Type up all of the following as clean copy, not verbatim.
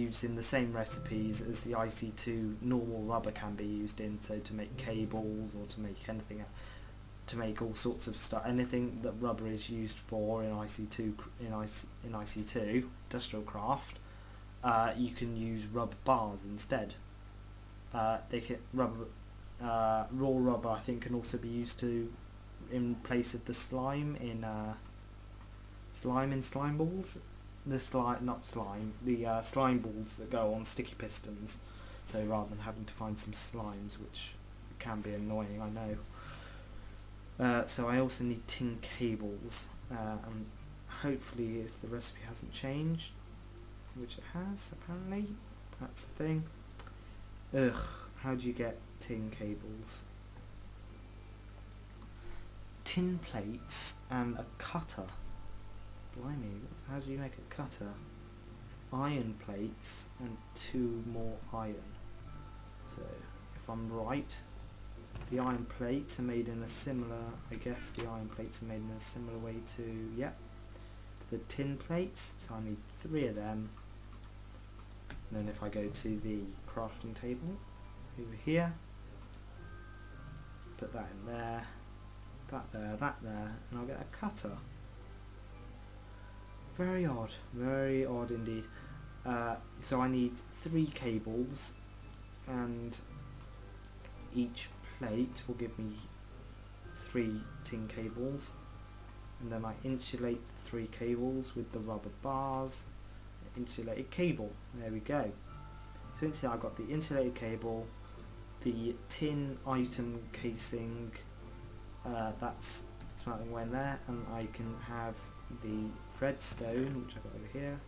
used in the same recipes as the IC2 normal rubber can be used in, so to make cables or to make anything, to make all sorts of stuff, anything that rubber is used for in IC2 in IC2 industrial craft, you can use rubber bars instead. They can raw rubber I think can also be used in place of the slime in slime balls. The slime balls that go on sticky pistons. So rather than having to find some slimes, which can be annoying, I know. So I also need tin cables, and hopefully, if the recipe hasn't changed, which it has apparently, that's the thing. Ugh, how do you get tin cables? Tin plates and a cutter. Blimey, how do you make a cutter? Iron plates and 2 more iron. So, if I'm right, the iron plates are made in a similar, I guess the iron plates are made in a similar way to, yep, the tin plates. So I need 3 of them. And then if I go to the crafting table, over here, put that in there, that there, and I'll get a cutter. Very odd indeed. So I need 3 cables, and each plate will give me 3 tin cables, and then I insulate the 3 cables with the rubber bars. Insulated cable, there we go. So I've got the insulated cable, the tin item casing, that's smelting away in there, and I can have the redstone, which I've got over here.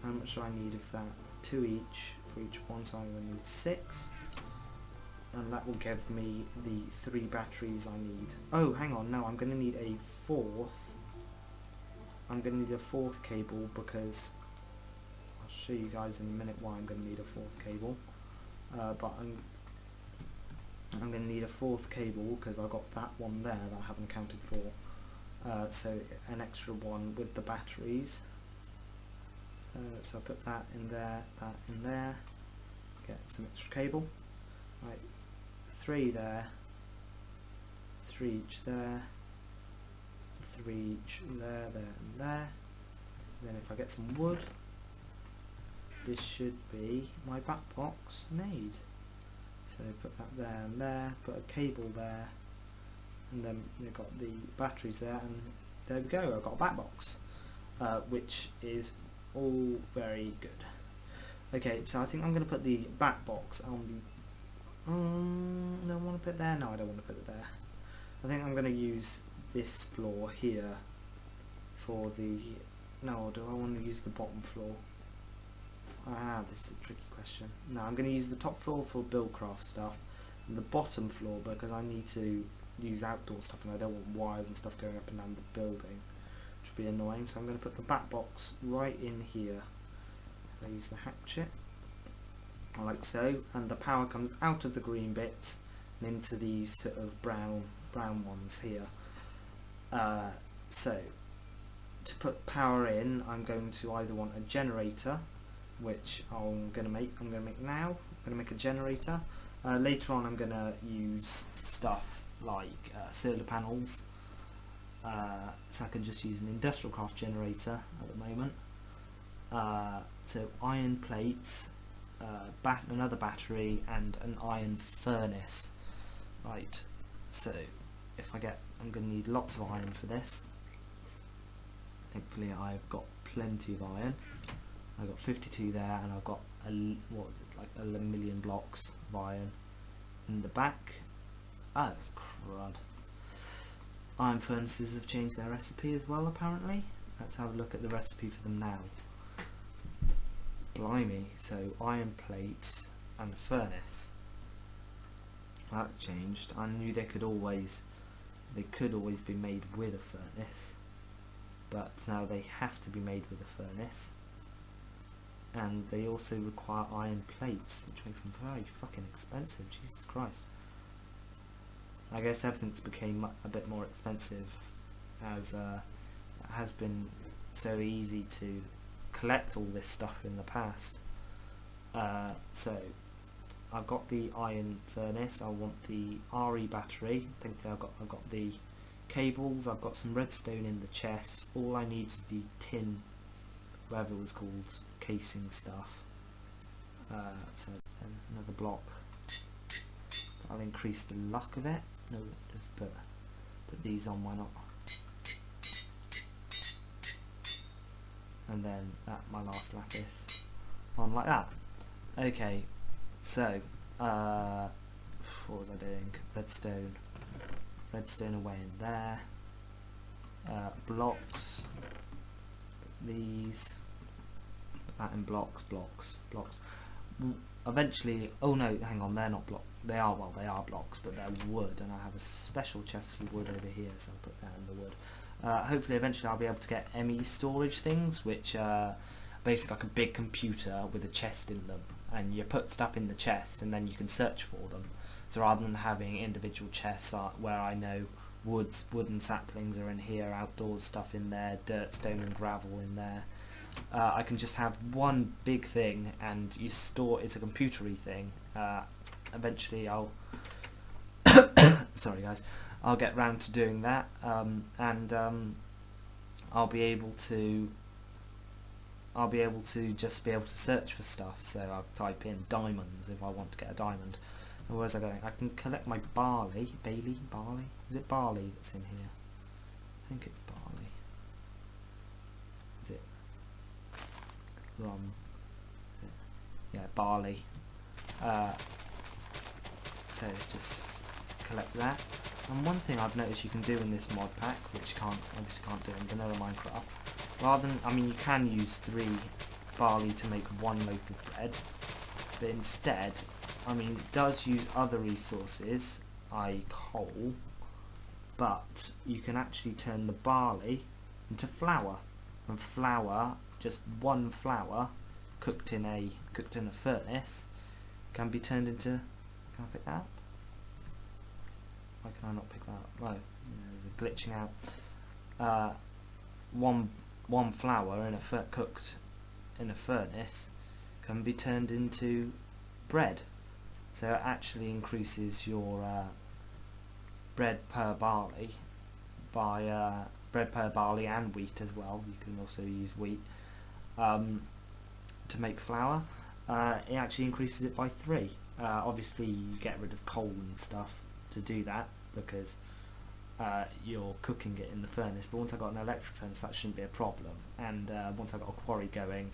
How much do I need of that? 2 each for each one, so I'm going to need 6. And that will give me the 3 batteries I need. Oh, hang on, no, I'm going to need a 4th. I'm going to need a 4th cable, because I'll show you guys in a minute why I'm going to need a 4th cable. But I'm going to need a 4th cable because I've got that one there that I haven't accounted for. So an extra one with the batteries. So I put that in there, get some extra cable. Right, 3 there, 3 each there, 3 each there, and there. And then if I get some wood, this should be my back box made. So put that there and there, put a cable there, and then we've got the batteries there, and there we go, I've got a back box, which is all very good. Okay, so I think I'm going to put the back box on the, do I want to put it there? No, I don't want to put it there. I think I'm going to use this floor here for the, no, do I want to use the bottom floor? This is a tricky question. No, I'm going to use the top floor for buildcraft stuff, and the bottom floor because I need to use outdoor stuff and I don't want wires and stuff going up and down the building, which would be annoying. So I'm going to put the back box right in here. I use the hatchet, like so, and the power comes out of the green bits and into these sort of brown ones here. So to put power in, I'm going to either want a generator, which I'm going to make now. I'm going to make a generator. Later on I'm going to use stuff like solar panels, so I can just use an industrial craft generator at the moment. So iron plates, another battery, and an iron furnace. Right, so if I'm going to need lots of iron for this. Thankfully I've got plenty of iron. I've got 52 there, and I've got what is it, like 11 million blocks of iron in the back. Oh crud. Iron furnaces have changed their recipe as well apparently. Let's have a look at the recipe for them now. Blimey, so iron plates and the furnace. That changed. I knew they could always be made with a furnace, but now they have to be made with a furnace. And they also require iron plates, which makes them very fucking expensive. Jesus Christ. I guess everything's became a bit more expensive as it has been so easy to collect all this stuff in the past. So I've got the iron furnace. I want the RE battery. Thankfully I've got the cables. I've got some redstone in the chest. All I need is the tin, whatever it was called, casing stuff. So another block. I'll increase the luck of it. No, just put these on. Why not? And then my last lapis on like that. Okay, so what was I doing? Redstone away in there. Blocks. These. That in blocks. Eventually, oh no, hang on, they're not blocks. They are blocks, but they're wood, and I have a special chest for wood over here, so I'll put that in the wood. Hopefully eventually I'll be able to get ME storage things, which are basically like a big computer with a chest in them, and you put stuff in the chest and then you can search for them. So rather than having individual chests where I know wooden saplings are in here, outdoors stuff in there, dirt, stone and gravel in there, I can just have one big thing, and you store, it's a computery thing. Eventually I'll sorry guys, I'll get round to doing that, and I'll be able to just be able to search for stuff. So I'll type in diamonds if I want to get a diamond. And where's I going? I can collect my barley. Barley? Is it barley that's in here? I think it's barley. Is it rum? Yeah, barley. So just collect that. And one thing I've noticed you can do in this mod pack, which obviously can't do in vanilla Minecraft, rather than, I mean, you can use 3 barley to make 1 loaf of bread, but instead, I mean, it does use other resources, i.e. coal, but you can actually turn the barley into flour, and flour, just 1 flour cooked in a furnace, can be turned into. Can I pick that up? Why can I not pick that up? Well, we're glitching out. One flour cooked in a furnace can be turned into bread. So it actually increases your bread per barley by bread per barley and wheat as well. You can also use wheat to make flour. It actually increases it by 3. Obviously you get rid of coal and stuff to do that, because you're cooking it in the furnace, but once I got an electric furnace that shouldn't be a problem, and once I got a quarry going,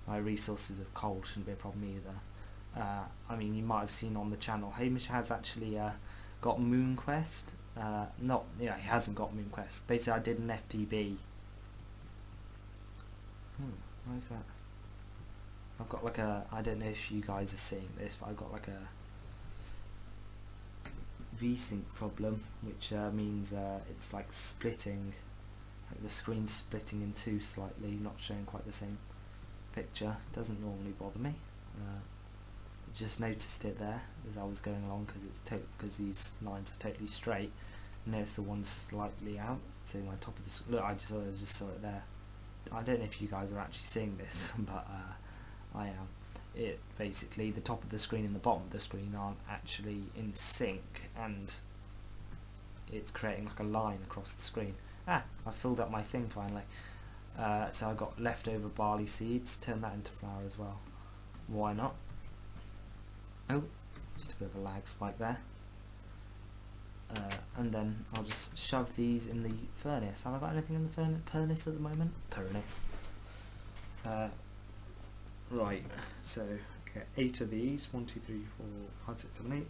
my resources of coal shouldn't be a problem either. I mean, you might have seen on the channel, Hamish has actually got Moon Quest. He hasn't got Moon Quest. Basically I did an FTB. Why is that? I've got like I don't know if you guys are seeing this, but I've got like a VSync problem, which means it's like splitting, like the screen's splitting in 2 slightly, not showing quite the same picture. Doesn't normally bother me. Just noticed it there as I was going along, because these lines are totally straight. Notice the one's slightly out, so my top of the look. I just saw it there. I don't know if you guys are actually seeing this, but I am. It basically, the top of the screen and the bottom of the screen aren't actually in sync, and it's creating like a line across the screen. I filled up my thing finally. So I got leftover barley seeds. Turn that into flour as well. Why not? Oh, just a bit of a lag spike there. And then I'll just shove these in the furnace. Have I got anything in the furnace at the moment? Furnace. Right, so get 8 of these. 1, 2, 3, 4, 5, 6, 7,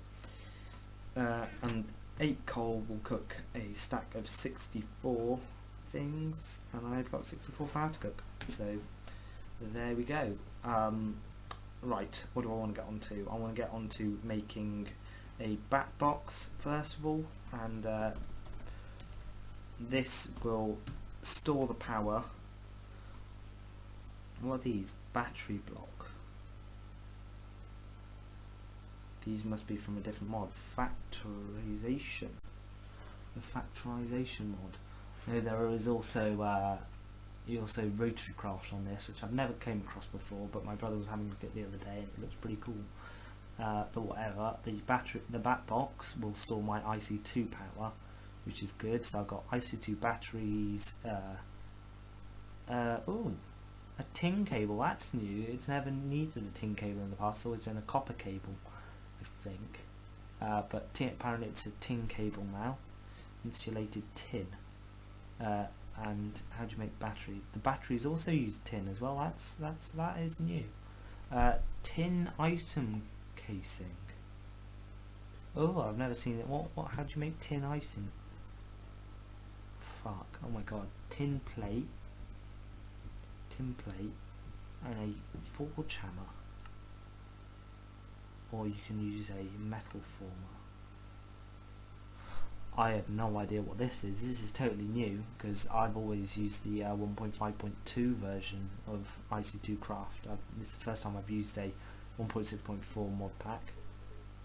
8. And 8 coal will cook a stack of 64 things, and I've got 64 flour to cook. So there we go. Right, what do I want to get onto? I want to get onto making a bat box first of all, and this will store the power. What are these? Battery block. These must be from a different mod. Factorization. The factorization mod. No, there is also you also rotary craft on this, which I've never came across before, but my brother was having a look at the other day and it looks pretty cool. But whatever, the back box will store my IC2 power, which is good. So I've got IC2 batteries. Oh, a tin cable. That's new. It's never needed a tin cable in the past. It's always been a copper cable, I think. But apparently it's a tin cable now. Insulated tin. And how do you make battery? The batteries also use tin as well. That is new. Tin item casing. Oh, I've never seen it. What? How do you make tin icing? Fuck. Oh my god. Tin plate, and a forge hammer. Or you can use a metal former. I have no idea what this is. This is totally new because I've always used the 1.5.2 version of IC2 Craft. This is the first time I've used a 1.6.4 mod pack.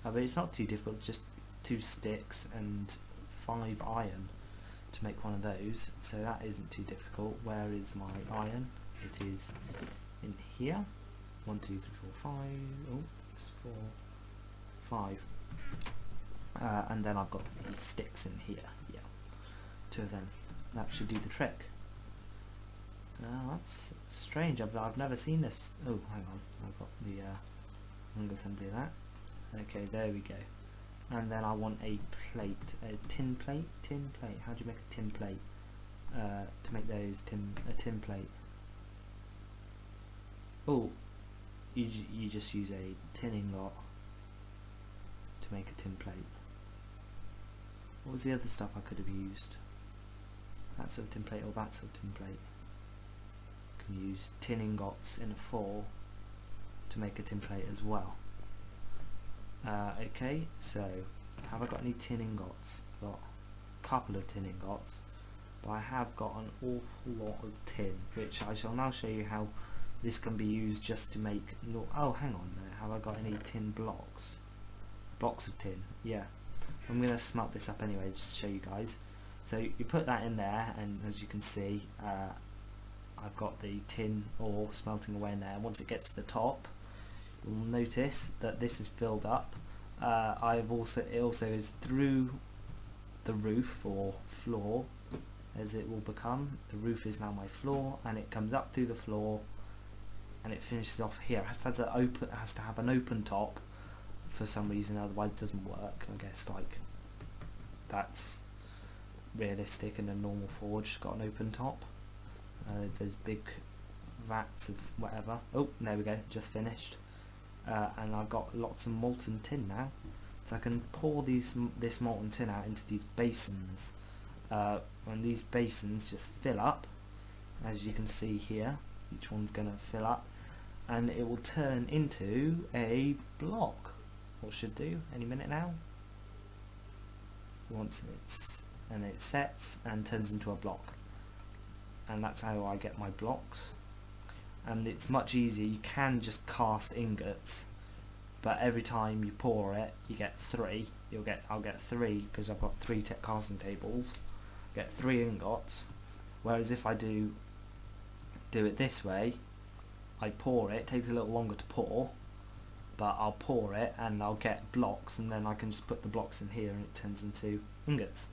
But it's not too difficult, just 2 sticks and 5 iron to make one of those. So that isn't too difficult. Where is my iron? It is in here. 1, 2, 3, 4, 5. Oh, it's 4, 5. And then I've got these sticks in here. Yeah, 2 of them. That should do the trick. That's strange. I've never seen this. Oh, hang on. I've got the long assembly of that. Okay, there we go. And then I want a plate, a tin plate. Tin plate. How do you make a tin plate? To make those a tin plate. Oh, you just use a tin ingot to make a tin plate. What was the other stuff I could have used? That sort of tin plate or that sort of tin plate. You can use tin ingots in a 4 to make a tin plate as well. Okay, so have I got any tin ingots? I've got a couple of tin ingots, but I have got an awful lot of tin, which I shall now show you how this can be used just to make. Oh, hang on there. Have I got any tin blocks? Blocks of tin, yeah. I'm going to smelt this up anyway just to show you guys. So you put that in there, and as you can see, I've got the tin ore smelting away in there. Once it gets to the top, you'll notice that this is filled up. It also is through the roof or floor, as it will become. The roof is now my floor, and it comes up through the floor, and it finishes off here. It has to have an open top for some reason, otherwise it doesn't work. I guess like that's realistic in a normal forge. It's got an open top. There's big vats of whatever. Oh, there we go, just finished. And I've got lots of molten tin now, so I can pour this molten tin out into these basins. And these basins just fill up, as you can see here. Each one's going to fill up, and it will turn into a block. What should do any minute now. Once it sets and turns into a block, and that's how I get my blocks. And it's much easier. You can just cast ingots, but every time you pour it, you get 3. I'll get 3 because I've got 3 casting tables. Get 3 ingots. Whereas if I do it this way, I pour it. It takes a little longer to pour, but I'll pour it and I'll get blocks, and then I can just put the blocks in here and it turns into ingots,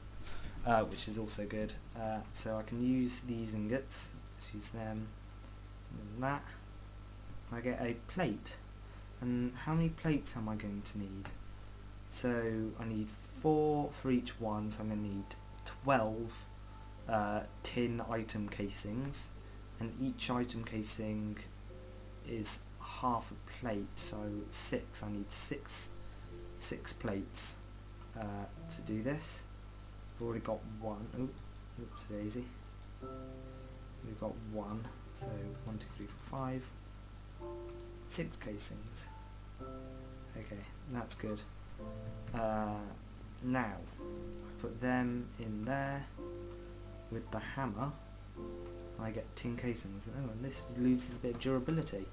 which is also good. So I can use these ingots. Let's use them. And that. I get a plate. And how many plates am I going to need? So I need 4 for each one, so I'm going to need 12 tin item casings, and each item casing is half a plate, so 6. I need 6 plates to do this. I've already got 1. Oh, oops, daisy. We've got 1, so 1, 2, 3, 4, 5, 6 casings. Okay, that's good. Now I put them in there with the hammer. I get tin casings. Oh, and this loses a bit of durability.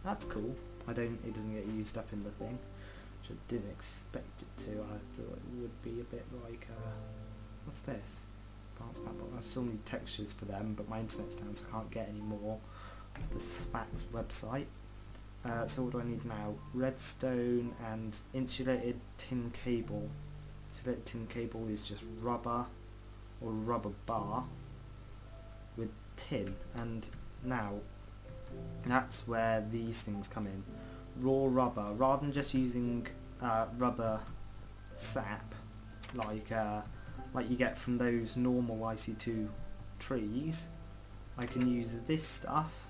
That's cool. It doesn't get used up in the thing, which I didn't expect it to. I thought it would be a bit like what's this? advanced map, but I still need textures for them, but my internet's down so I can't get any more of the Spats website. So what do I need now? Redstone and insulated tin cable. Insulated tin cable is just rubber or rubber bar with tin, and now that's where these things come in. Raw rubber, rather than just using rubber sap like you get from those normal IC2 trees, I can use this stuff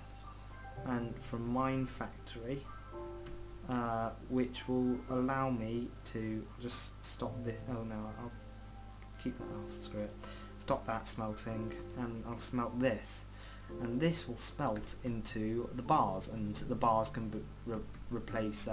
and from Mine Factory, which will allow me to just stop this. Oh no, I'll keep that off, screw it. Stop that smelting, and I'll smelt this, and this will smelt into the bars, and the bars can replace